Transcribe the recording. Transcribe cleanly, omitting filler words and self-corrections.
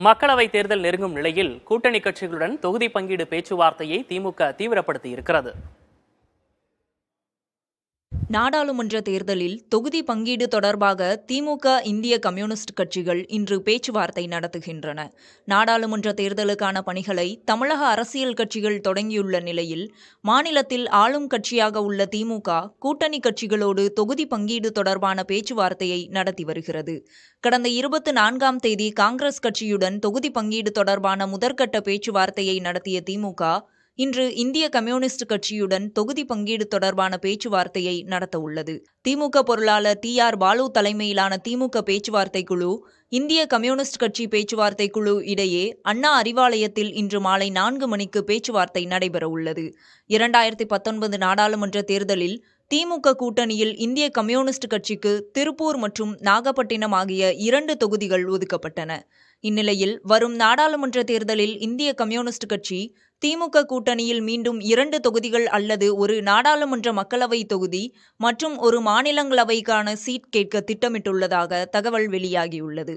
மக்களவைத் தேர்தல் நெருங்கும் நிலையில் கூட்டணி கட்சிகளுடன் தொகுதி பங்கீடு பேச்சுவார்த்தையை திமுக தீவிரப்படுத்தியிருக்கிறது. நாடாளுமன்ற தேர்தலில் தொகுதி பங்கீடு தொடர்பாக திமுக, இந்திய கம்யூனிஸ்ட் கட்சிகள் இன்று பேச்சுவார்த்தை நடத்துகின்றன. நாடாளுமன்ற தேர்தலுக்கான பணிகளை தமிழக அரசியல் கட்சிகள் தொடங்கியுள்ள நிலையில், மாநிலத்தில் ஆளும் கட்சியாக உள்ள திமுக கூட்டணி கட்சிகளோடு தொகுதி பங்கீடு தொடர்பான பேச்சுவார்த்தையை நடத்தி வருகிறது. கடந்த 24ஆம் தேதி காங்கிரஸ் கட்சியுடன் தொகுதி பங்கீடு தொடர்பான முதற்கட்ட பேச்சுவார்த்தையை நடத்திய திமுக, இன்று இந்திய கம்யூனிஸ்ட் கட்சியுடன் தொகுதி பங்கீடு தொடர்பான பேச்சுவார்த்தையை நடத்த உள்ளது. திமுக பொருளாளர் TR பாலு தலைமையிலான திமுக பேச்சுவார்த்தை குழு, இந்திய கம்யூனிஸ்ட் கட்சி பேச்சுவார்த்தை குழு இடையே அண்ணா அறிவாலயத்தில் இன்று மாலை 4 மணிக்கு பேச்சுவார்த்தை நடைபெற உள்ளது. 2019 நாடாளுமன்ற தேர்தலில் திமுக கூட்டணியில் இந்திய கம்யூனிஸ்ட் கட்சிக்கு திருப்பூர் மற்றும் நாகப்பட்டினம் ஆகிய 2 தொகுதிகள் ஒதுக்கப்பட்டன. இந்நிலையில் வரும் நாடாளுமன்ற தேர்தலில் இந்திய கம்யூனிஸ்ட் கட்சி திமுக கூட்டணியில் மீண்டும் 2 தொகுதிகள் அல்லது ஒரு நாடாளுமன்ற மக்களவை தொகுதி மற்றும் ஒரு மாநிலங்களவைக்கான சீட் கேட்க திட்டமிட்டுள்ளதாக தகவல் வெளியாகியுள்ளது.